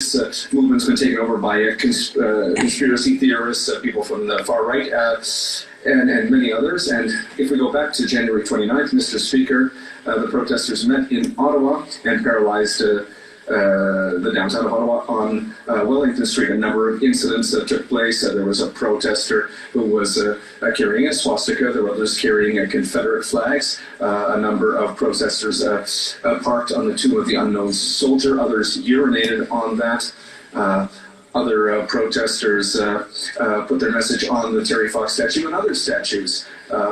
movement's been taken over by conspiracy theorists, people from the far right, and many others. And if we go back to January 29th, Mr. Speaker, the protesters met in Ottawa and paralyzed the downtown of Ottawa on Wellington Street. A number of incidents took place. There was a protester who was carrying a swastika. There were others carrying Confederate flags. A number of protesters parked on the tomb of the unknown soldier. Others urinated on that. Other protesters put their message on the Terry Fox statue and other statues.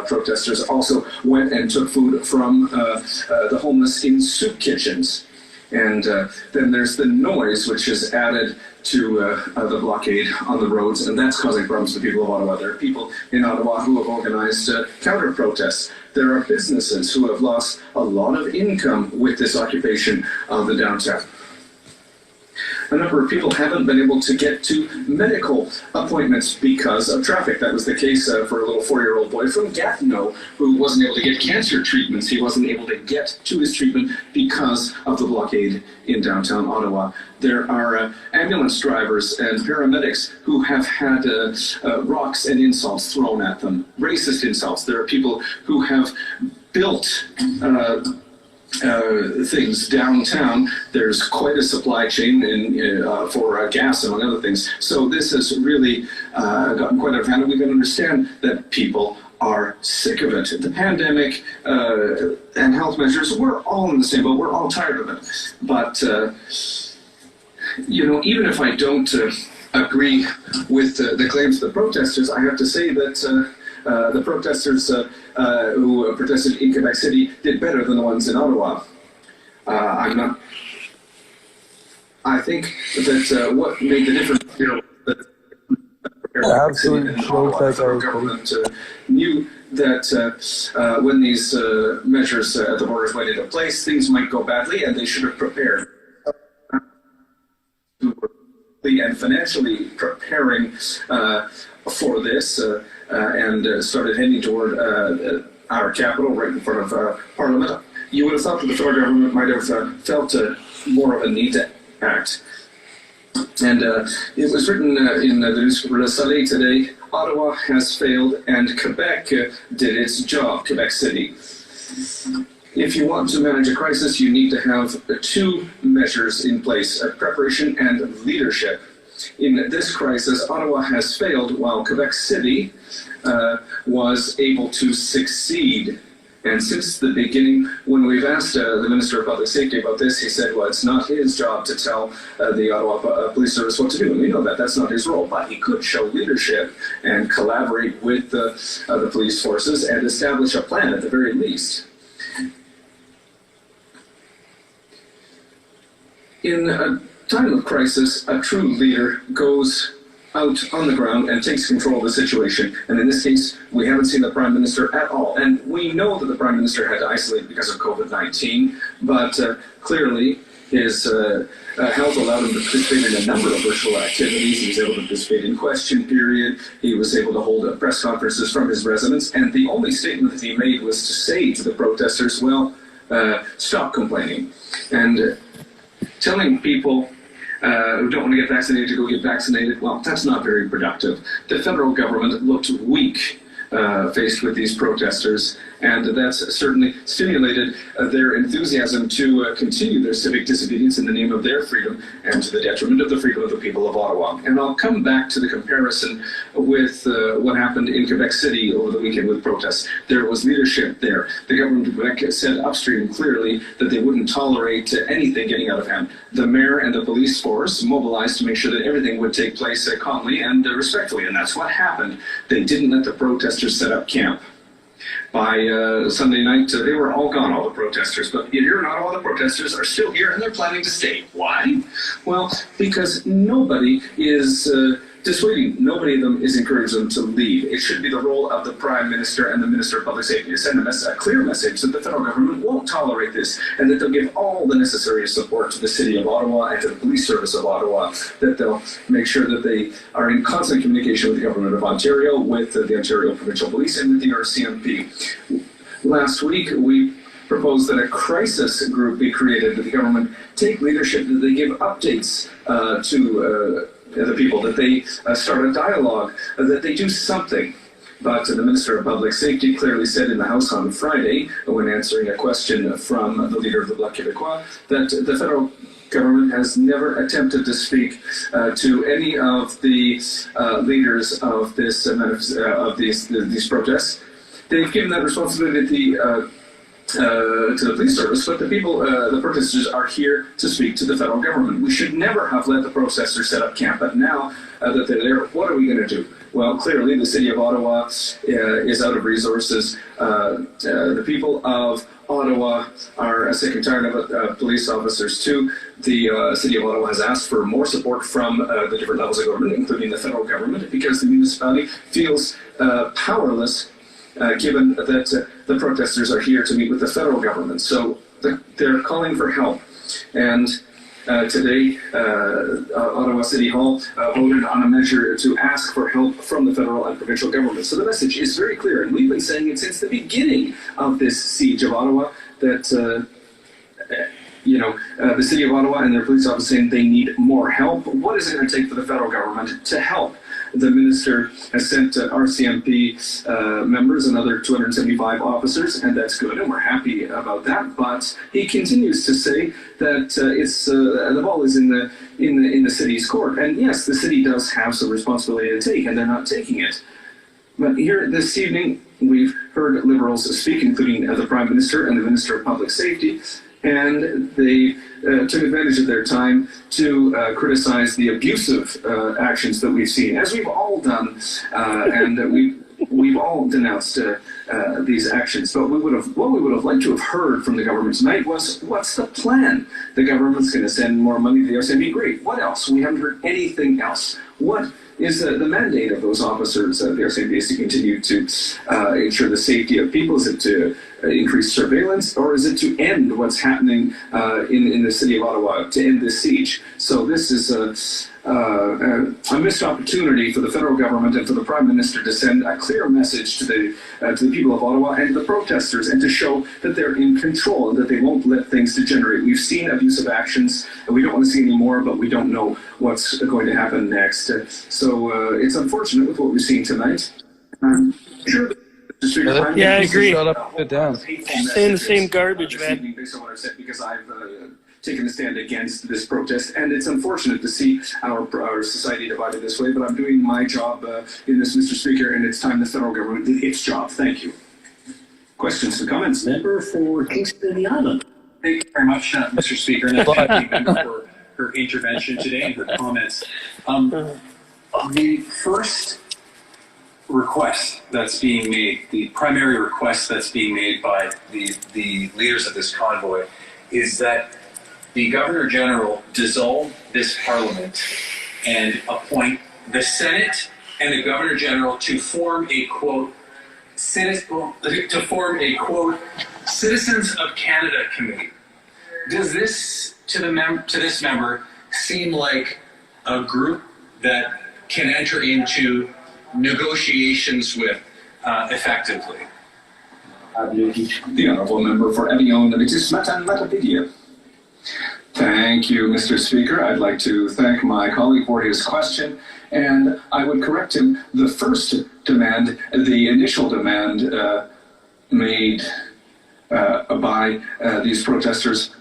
Protesters also went and took food from the homeless in soup kitchens. And then there's the noise, which is added to the blockade on the roads, and that's causing problems to the people of Ottawa. There are people in Ottawa who have organized counter-protests. There are businesses who have lost a lot of income with this occupation of the downtown. A number of people haven't been able to get to medical appointments because of traffic. That was the case for a little 4-year-old boy from Gatineau who wasn't able to get cancer treatments. He wasn't able to get to his treatment because of the blockade in downtown Ottawa. There are ambulance drivers and paramedics who have had rocks and insults thrown at them, racist insults. There are people who have built things downtown. There's quite a supply chain for gas, among other things. So this has really gotten quite out of hand, and we can understand that people are sick of it. The pandemic and health measures, we're all in the same boat. We're all tired of it. But, you know, even if I don't agree with the claims of the protesters, I have to say that the protesters who protested in Quebec City did better than the ones in Ottawa. I think that what made the difference, you know, absolutely, and Ottawa, the federal government knew that when these measures at the borders went into place, things might go badly, and they should have prepared. And financially preparing for this and started heading toward our capital right in front of Parliament. You would have thought that the federal government might have felt more of a need to act. And it was written in the newspaper Le Soleil today, Ottawa has failed and Quebec did its job, Quebec City. If you want to manage a crisis, you need to have two measures in place, preparation and leadership. In this crisis, Ottawa has failed while Quebec City was able to succeed. And since the beginning, when we've asked the Minister of Public Safety about this, he said, well, it's not his job to tell the Ottawa Police Service what to do. And we know that that's not his role, but he could show leadership and collaborate with the police forces and establish a plan at the very least. In a time of crisis, a true leader goes out on the ground and takes control of the situation. And in this case, we haven't seen the Prime Minister at all. And we know that the Prime Minister had to isolate because of COVID-19, but clearly his health allowed him to participate in a number of virtual activities. He was able to participate in question period. He was able to hold press conferences from his residence. And the only statement that he made was to say to the protesters, well, stop complaining. And telling people who don't want to get vaccinated to go get vaccinated, well, that's not very productive. The federal government looked weak faced with these protesters, and that's certainly stimulated their enthusiasm to continue their civic disobedience in the name of their freedom and to the detriment of the freedom of the people of Ottawa. And I'll come back to the comparison with what happened in Quebec City over the weekend with protests. There was leadership there. The government of Quebec said upstream clearly that they wouldn't tolerate anything getting out of hand. The mayor and the police force mobilized to make sure that everything would take place calmly and respectfully, and that's what happened. They didn't let the protesters set up camp. By Sunday night, they were all gone, all the protesters. But here in Ottawa, the protesters are still here, and they're planning to stay. Why? Well, because nobody is dissuading. Nobody of them is encouraging them to leave. It should be the role of the Prime Minister and the Minister of Public Safety to send a clear message that the federal government won't tolerate this, and that they'll give all the necessary support to the City of Ottawa and to the Police Service of Ottawa, that they'll make sure that they are in constant communication with the Government of Ontario, with the Ontario Provincial Police, and with the RCMP. Last week, we proposed that a crisis group be created, that the government take leadership, that they give updates to the people, that they start a dialogue, that they do something. But the Minister of Public Safety clearly said in the House on Friday, when answering a question from the leader of the Bloc Québécois, that the federal government has never attempted to speak to any of the leaders of this these protests. They've given that responsibility to the police service, but the people, the protesters, are here to speak to the federal government. We should never have let the protesters set up camp, but now that they're there, what are we going to do? Well, clearly the city of Ottawa is out of resources. The people of Ottawa are sick and tired of police officers too. The city of Ottawa has asked for more support from the different levels of government, including the federal government, because the municipality feels powerless given that the protesters are here to meet with the federal government. So they're calling for help. And today, Ottawa City Hall voted on a measure to ask for help from the federal and provincial government. So the message is very clear, and we've been saying it since the beginning of this siege of Ottawa, that the city of Ottawa and their police office saying they need more help. What is it going to take for the federal government to help? The minister has sent RCMP members, another 275 officers, and that's good, and we're happy about that. But he continues to say that the ball is in the city's court. And yes, the city does have some responsibility to take, and they're not taking it. But here this evening, we've heard Liberals speak, including the Prime Minister and the Minister of Public Safety, and they took advantage of their time to criticize the abusive actions that we've seen, as we've all done, and we've all denounced these actions. But what we would have liked to have heard from the government tonight was, what's the plan? The government's going to send more money to the RCMP. Great. What else? We haven't heard anything else. What is the mandate of those officers? The RCMP is to continue to ensure the safety of people. Is it to increase surveillance, or is it to end what's happening in the city of Ottawa, to end this siege? So this is a missed opportunity for the federal government and for the Prime Minister to send a clear message to the people of Ottawa and the protesters, and to show that they're in control and that they won't let things degenerate. We've seen abusive actions, and we don't want to see any more, but we don't know what's going to happen next. So it's unfortunate with what we've seen tonight. Sure. Yeah, I agree. Shut up, sit down. Saying the same garbage, man. Based on what I've said, because I've taken a stand against this protest, and it's unfortunate to see our society divided this way. But I'm doing my job in this, Mr. Speaker, and it's time the federal government did its job. Thank you. Questions and comments? Member for Kingston and the Island. Thank you very much, Mr. Speaker, and I thank the member for her intervention today and her comments. The first request that's being made, the primary request that's being made by the leaders of this convoy, is that the Governor General dissolve this Parliament and appoint the Senate and the Governor General to form a quote Citizens of Canada Committee. Does this to this member seem like a group that can enter into negotiations with effectively? The Honourable Member for Avignon, Matapédia. Thank you, Mr. Speaker. I'd like to thank my colleague for his question, and I would correct him. The first demand, the initial demand made by these protesters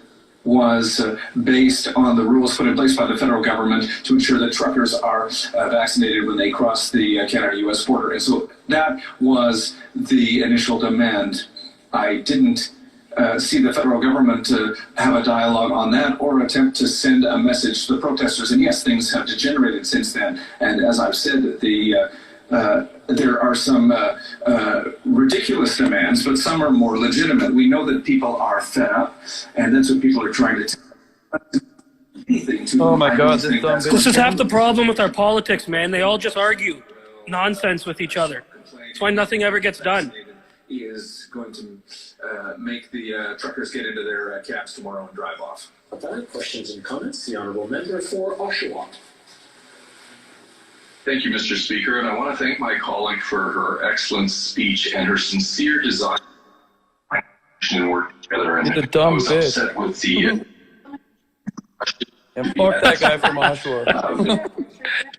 was based on the rules put in place by the federal government to ensure that truckers are vaccinated when they cross the Canada-US border. And so that was the initial demand. I didn't see the federal government have a dialogue on that or attempt to send a message to the protesters. And yes, things have degenerated since then. And as I've said, there are some ridiculous demands, but some are more legitimate. We know that people are fed up, and that's what people are trying to tell. Oh my God, This is half the problem with our politics, man. They all just argue nonsense with each other. That's why nothing ever gets done. He is going to make the truckers get into their cabs tomorrow and drive off. Questions and comments? The Honourable Member for Oshawa. Thank you, Mr. Speaker, and I want to thank my colleague for her excellent speech and her sincere desire and work together. And He's a dumb I was bitch. upset with the. And fuck that guy from Oshawa.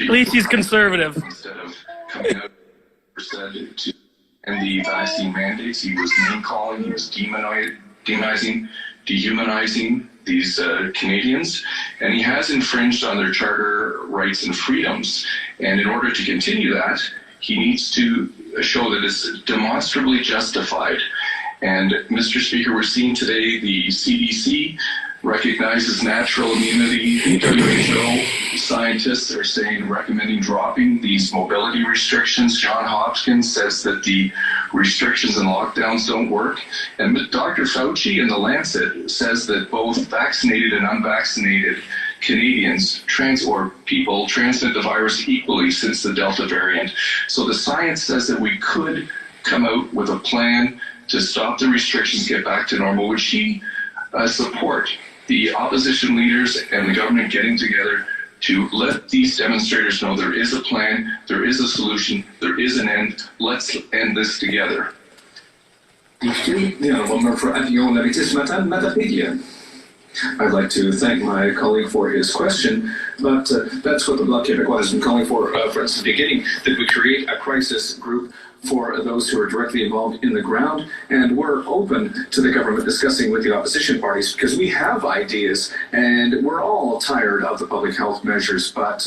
At least he's conservative. Instead of coming out to end the vaccine mandates, he was name calling, he was demonizing, dehumanizing these Canadians, and he has infringed on their charter rights and freedoms. And in order to continue that, he needs to show that it's demonstrably justified. And Mr. Speaker, we're seeing today the CDC recognizes natural immunity. WHO scientists are saying, recommending dropping these mobility restrictions. Johns Hopkins says that the restrictions and lockdowns don't work. And Dr. Fauci in The Lancet says that both vaccinated and unvaccinated Canadians people transmit the virus equally since the Delta variant. So the science says that we could come out with a plan to stop the restrictions, get back to normal. Would she support the opposition leaders and the government getting together to let these demonstrators know there is a plan, there is a solution, there is an end. Let's end this together. The Honourable Member for Avignon-Lavitius-Matane-Matapédia. I'd like to thank my colleague for his question, but that's what the Bloc Québécois has been calling for since the beginning, that we create a crisis group for those who are directly involved in the ground, and we're open to the government discussing with the opposition parties because we have ideas and we're all tired of the public health measures, but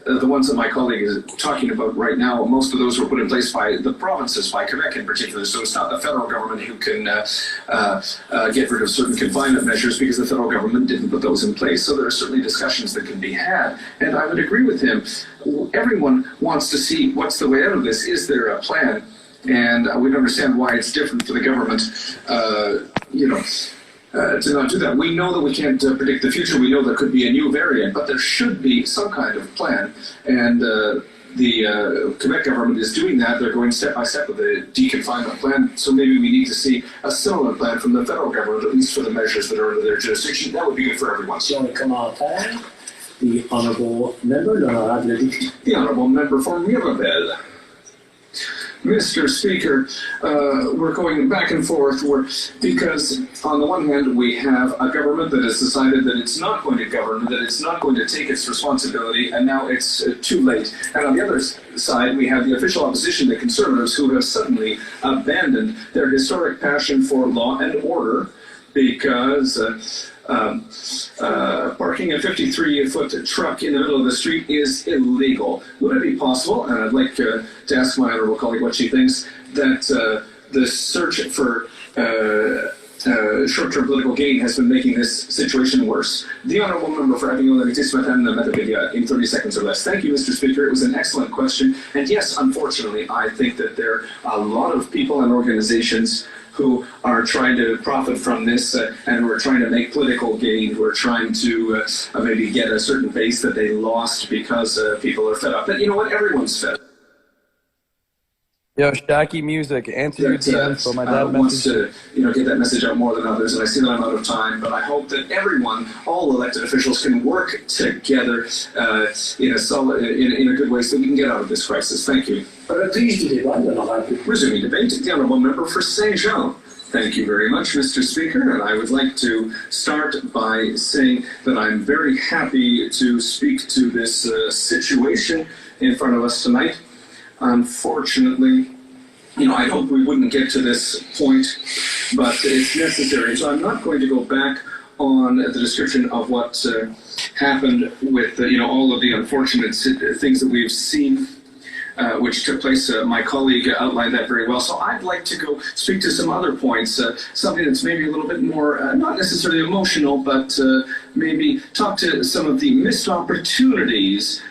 the ones that my colleague is talking about right now, most of those were put in place by the provinces, by Quebec in particular, so it's not the federal government who can get rid of certain confinement measures because the federal government didn't put those in place. So there are certainly discussions that can be had, and I would agree with him. Everyone wants to see what's the way out of this. Is there a plan? And we don't understand why it's different for the government, to not do that. We know that we can't predict the future. We know there could be a new variant, but there should be some kind of plan. And the Quebec government is doing that. They're going step by step with a deconfinement plan. So maybe we need to see a similar plan from the federal government, at least for the measures that are under their jurisdiction. That would be good for everyone. The Honourable Member, l'Honorable Député. The Honourable Member for Mirabel. Mr. Speaker, we're going back and forth because on the one hand we have a government that has decided that it's not going to govern, that it's not going to take its responsibility, and now it's too late. And on the other side we have the official opposition, the Conservatives, who have suddenly abandoned their historic passion for law and order because parking a 53-foot truck in the middle of the street is illegal. Would it be possible, and I'd like to ask my honourable colleague what she thinks, that the search for short-term political gain has been making this situation worse? The Honourable Member for Avignon-Lavitius-Matane-Matapédia in 30 seconds or less. Thank you, Mr. Speaker. It was an excellent question. And yes, unfortunately, I think that there are a lot of people and organizations who are trying to profit from this and who are trying to make political gain, who are trying to maybe get a certain base that they lost because people are fed up. But you know what? Everyone's fed up. Yo, Shacky Music, answer your DMs for my dad wants to get that message out more than others, and I see that I'm out of time, but I hope that everyone, all elected officials, can work together in a good way so we can get out of this crisis. Thank you. Resuming debate, the Honourable Member for Saint-Jean. Thank you very much, Mr. Speaker, and I would like to start by saying that I'm very happy to speak to this situation in front of us tonight. Unfortunately, I hope we wouldn't get to this point, but it's necessary. So I'm not going to go back on the description of what happened with, all of the unfortunate things that we've seen, which took place. My colleague outlined that very well. So I'd like to go speak to some other points, something that's maybe a little bit more, not necessarily emotional, but maybe talk to some of the missed opportunities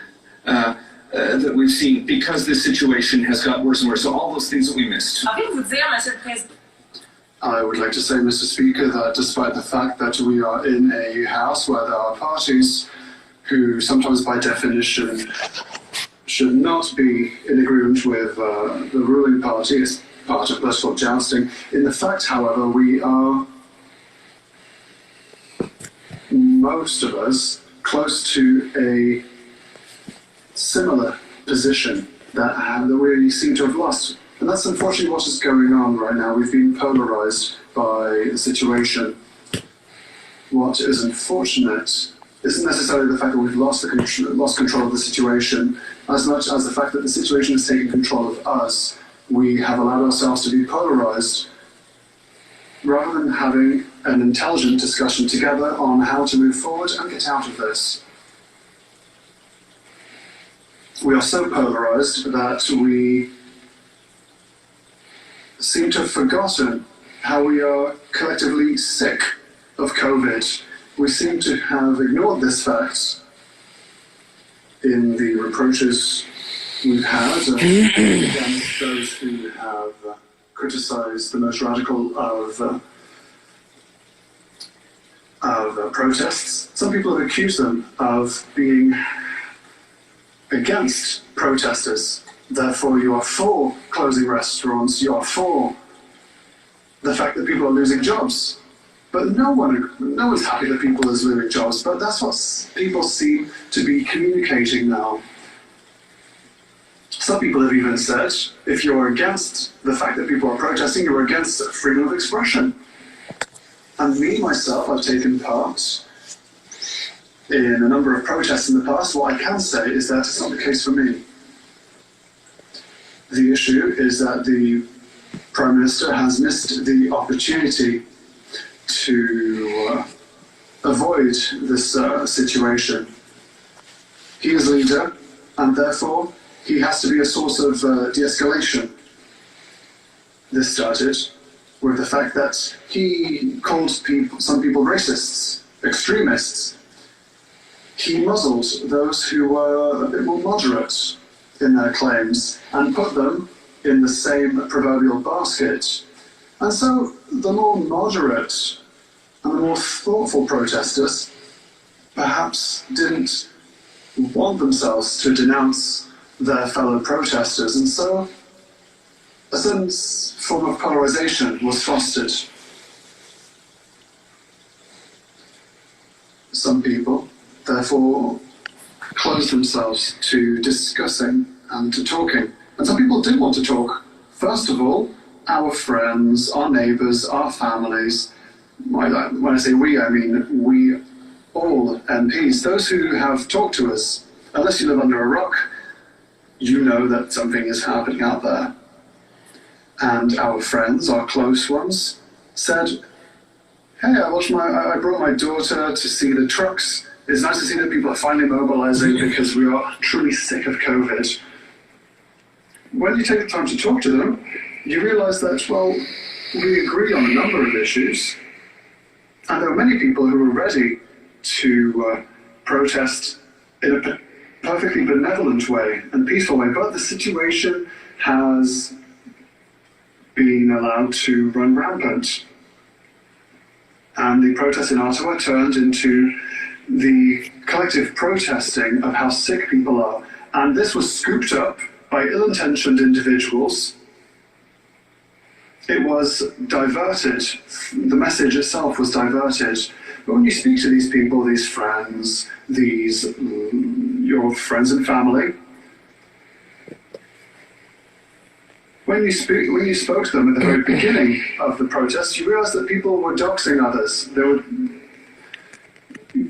that we've seen because this situation has got worse and worse. So all those things that we missed. I would like to say, Mr. Speaker, that despite the fact that we are in a house where there are parties who sometimes by definition should not be in agreement with the ruling party as part of political jousting, in the fact, however, we are, most of us, close to a similar position that we seem to have lost. The And that's unfortunately what is going on right now. We've been polarized by the situation. What is unfortunate isn't necessarily the fact that we've lost control of the situation, as much as the fact that the situation has taken control of us. We have allowed ourselves to be polarized rather than having an intelligent discussion together on how to move forward and get out of this. We are so polarized that we seem to have forgotten how we are collectively sick of COVID. We seem to have ignored this fact in the reproaches we've had against those who have criticized the most radical of protests. Some people have accused them of being against protesters. Therefore, you are for closing restaurants, you are for the fact that people are losing jobs. But no one's happy that people are losing jobs, but that's what people seem to be communicating now. Some people have even said, if you're against the fact that people are protesting, you're against freedom of expression. And me, myself, I've taken part in a number of protests in the past. What I can say is that it's not the case for me. The issue is that the Prime Minister has missed the opportunity to avoid this situation. He is leader, and therefore he has to be a source of de-escalation. This started with the fact that he called some people racists, extremists. He muzzled those who were a bit more moderate in their claims and put them in the same proverbial basket. And so the more moderate and the more thoughtful protesters perhaps didn't want themselves to denounce their fellow protesters, and so a certain form of polarization was fostered. Some people, therefore, closed themselves to discussing and to talking. And some people did want to talk. First of all, our friends, our neighbours, our families. When I say we, I mean we, all MPs, those who have talked to us. Unless you live under a rock, you know that something is happening out there. And our friends, our close ones, said, hey, I brought my daughter to see the trucks. It's nice to see that people are finally mobilizing because we are truly sick of COVID. When you take the time to talk to them, you realize that, well, we agree on a number of issues, and there were many people who were ready to protest in a perfectly benevolent way and peaceful way, but the situation has been allowed to run rampant. And the protest in Ottawa turned into the collective protesting of how sick people are. And this was scooped up by ill-intentioned individuals. It was diverted. The message itself was diverted. But when you speak to these people, these friends, your friends and family, when you spoke to them at the very beginning of the protest, you realized that people were doxing others. They were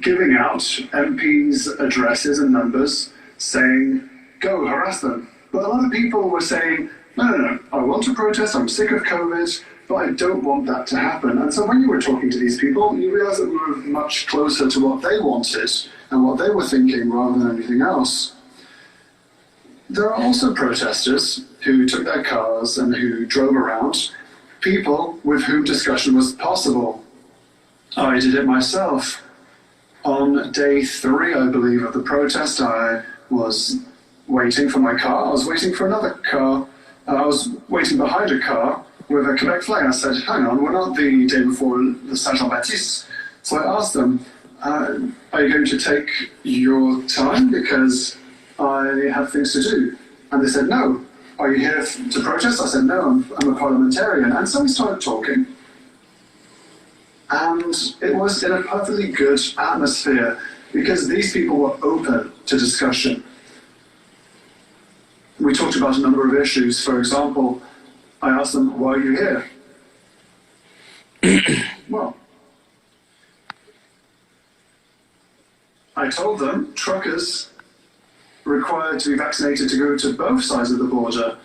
giving out MPs' addresses and numbers, saying, go harass them. But a lot of people were saying, no, I want to protest, I'm sick of COVID, but I don't want that to happen. And so when you were talking to these people, you realized that we were much closer to what they wanted and what they were thinking rather than anything else. There are also protesters who took their cars and who drove around, people with whom discussion was possible. I did it myself. On day 3, I believe, of the protest, I was waiting for my car. I was waiting for another car. I was waiting behind a car with a Quebec flag. I said, hang on, we're not the day before the Saint-Jean-Baptiste. So I asked them, are you going to take your time because I have things to do? And they said, no. Are you here to protest? I said, no, I'm a parliamentarian. And so we started talking. And it was in a perfectly good atmosphere because these people were open to discussion. We talked about a number of issues. For example, I asked them, why are you here? Well, I told them truckers required to be vaccinated to go to both sides of the border.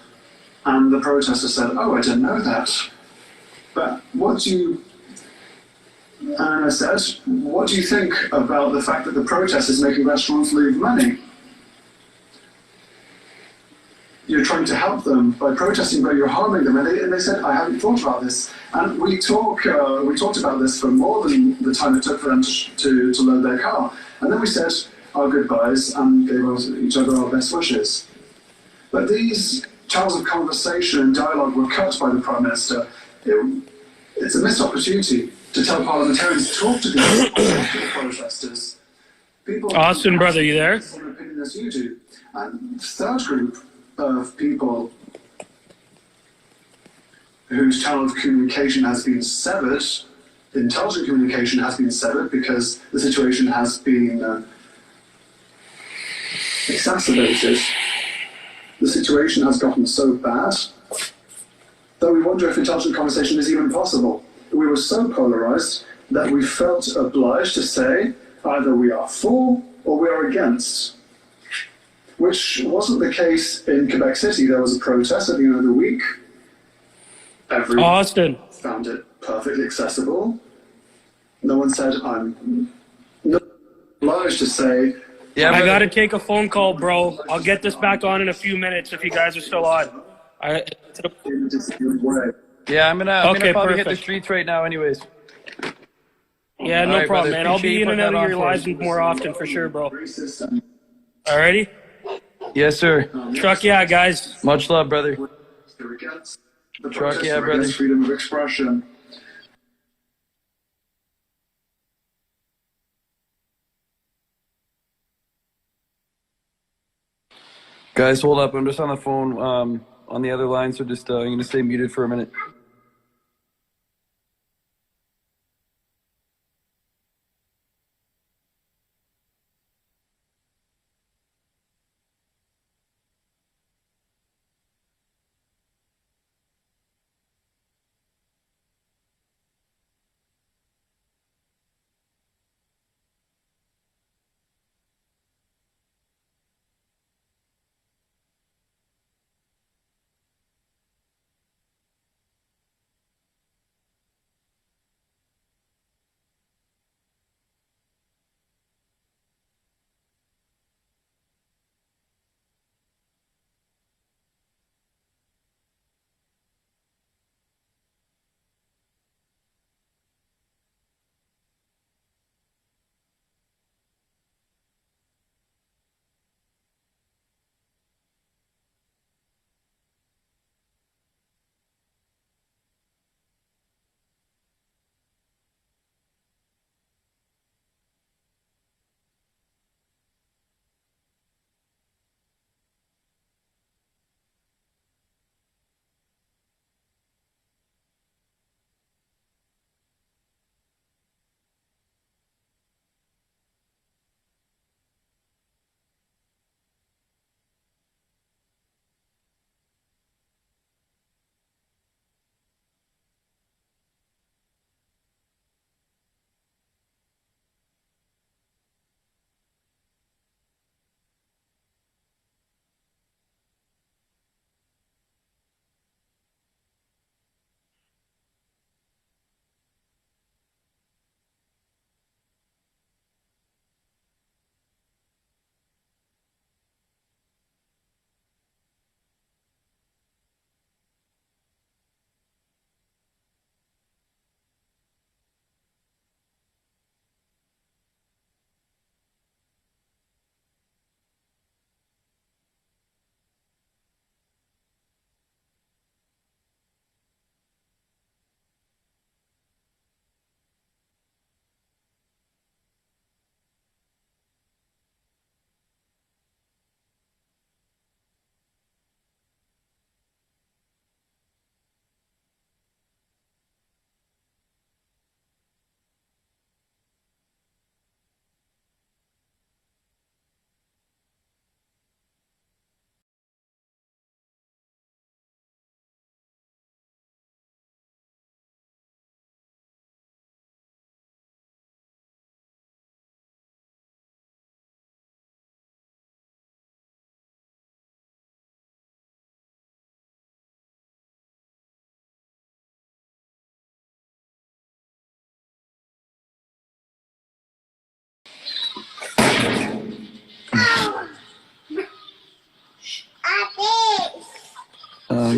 And the protester said, oh, I didn't know that. But and I said, what do you think about the fact that the protest is making restaurants lose money? You're trying to help them by protesting, but you're harming them. And they said, I haven't thought about this. And we talked about this for more than the time it took for them to load their car. And then we said our goodbyes and gave each other our best wishes. But these channels of conversation and dialogue were cut by the Prime Minister. It's a missed opportunity to tell parliamentarians to talk to the protesters. People Austin, brother, you there? have the same opinion as you do. And the third group of people whose channel of communication has been severed, intelligent communication has been severed because the situation has been exacerbated. The situation has gotten so bad that we wonder if intelligent conversation is even possible. We were so polarized that we felt obliged to say either we are for or we are against, which wasn't the case in Quebec City. There was a protest at the end of the week. Everyone Austin. found it perfectly accessible. No one said I'm not obliged to say. Yeah, I brother. gotta take a phone call, bro. I'll get this back on in a few minutes if you guys are still on. In a disciplined way. Yeah, I'm gonna Okay, probably hit the perfect. streets right now, anyways. Yeah, no All right, problem, brother. man. I'll Appreciate be you in and putting out that of your on for us. lives more often for sure, bro. Racist and Alrighty? Yes, sir. Truck yeah, guys. Much love, brother. they're against the Truck, protest, yeah, they're brother. against freedom of expression. Guys, hold up. I'm just on the phone on the other line, so just I'm gonna stay muted for a minute.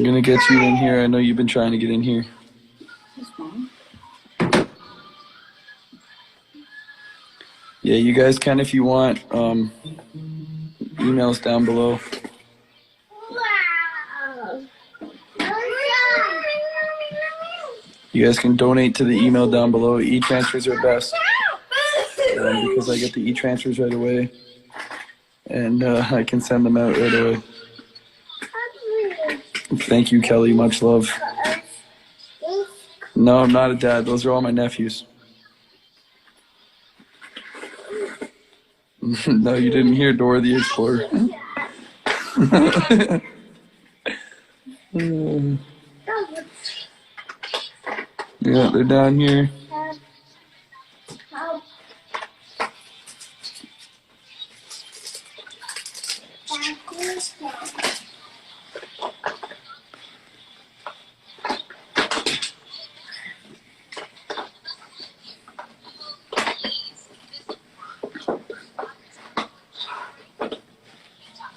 gonna get you in here. I know you've been trying to get in here. Yeah, you guys can if you want. Emails down below. You guys can donate to the email down below. E-transfers are best because I get the e-transfers right away, and I can send them out right away. Thank you, Kelly. Much love. No, I'm not a dad. Those are all my nephews. No, you didn't hear Dora the Explorer. Yeah, they're down here.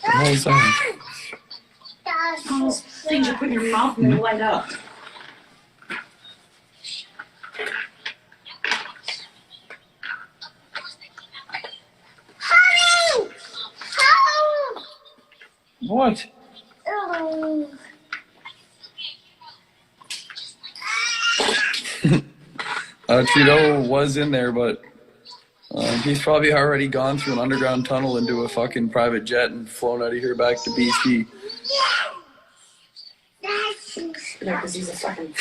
How's that? Those things you put in your mouth and they light up. What? Trudeau was in there, but he's probably already gone through an underground tunnel into a fucking private jet and flown out of here back to BC. Yeah, because he's a fucking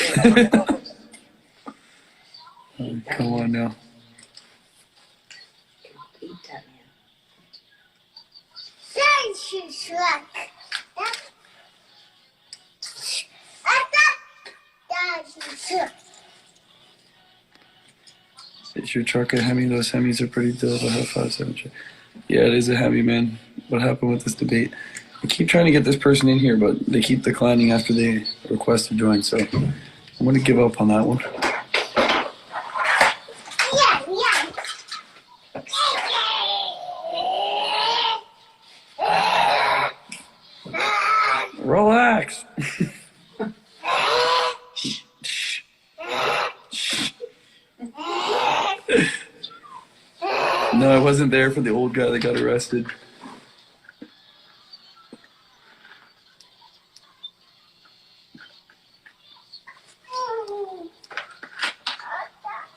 Come on now. eat that man. Is your truck a Hemi? Those Hemis are pretty dope. I have 5.7. Yeah, it is a Hemi, man. What happened with this debate? I keep trying to get this person in here, but they keep declining after they request to join, so I'm going to give up on that one. Relax. No, I wasn't there for the old guy that got arrested.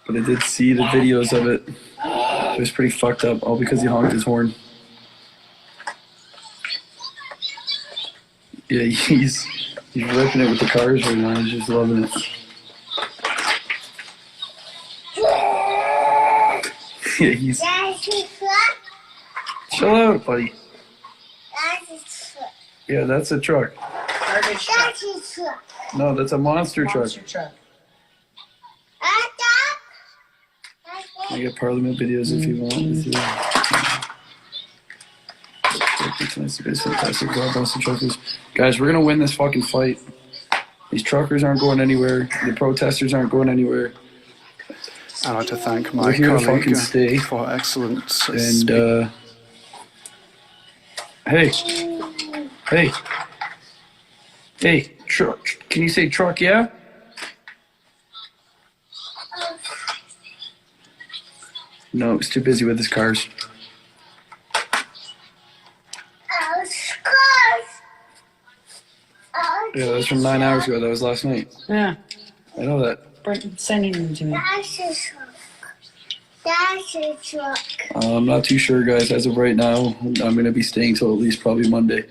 But I did see the videos of it. It was pretty fucked up, all because he honked his horn. Yeah, he's ripping it with the cars right now. He's just loving it. Yeah, he's... Chill out, buddy. Yeah, that's a truck. Garbage truck. No, that's a monster truck. Monster truck. I get Parliament videos if you want. It's nice. You guys fantastic. God bless the truckers. Guys, we're gonna win this fucking fight. These truckers aren't going anywhere. The protesters aren't going anywhere. I'd like to thank my We're here to colleague fucking stay. for excellent And hey, truck. Can you say truck? Yeah. No, he's too busy with his cars. Yeah, that was from 9 hours ago. That was last night. Yeah. I know that. Brent sending them to me. I'm not too sure, guys. As of right now, I'm going to be staying till at least probably Monday.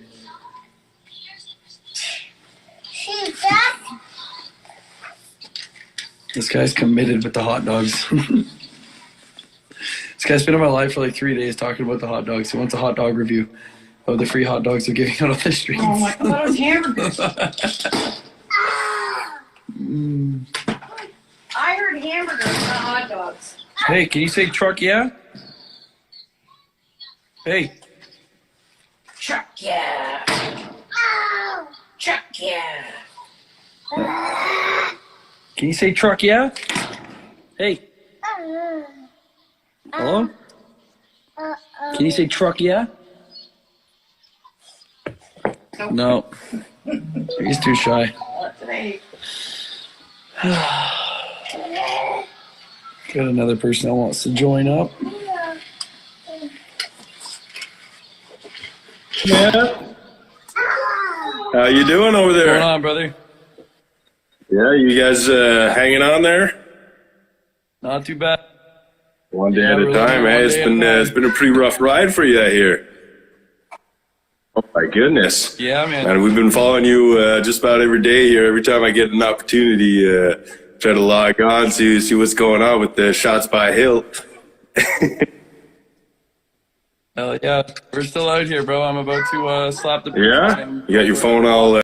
This guy's committed with the hot dogs. This guy's been in my life for like 3 days talking about the hot dogs. He wants a hot dog review of the free hot dogs they're giving out on the streets. Oh my God, it was hamburgers. I heard hamburgers, not hot dogs. Hey, can you say truck, yeah? Hey. Truck, yeah. Truck, yeah. Can you say truck, yeah? Hey. Hello? Can you say truck, yeah? No. He's too shy. Got another person that wants to join up. How you doing over What's going there? on, brother? Yeah, you guys hanging on there? Not too bad. One day Yeah, at a we're time, living eh? one It's day been at a it's been a pretty rough ride for you here. Oh my goodness. Yeah, man. And we've been following you just about every day here. Every time I get an opportunity, try to log on, see what's going on with the shots by Hill. Hell yeah. We're still out here, bro. I'm about to slap the Yeah? You got your phone all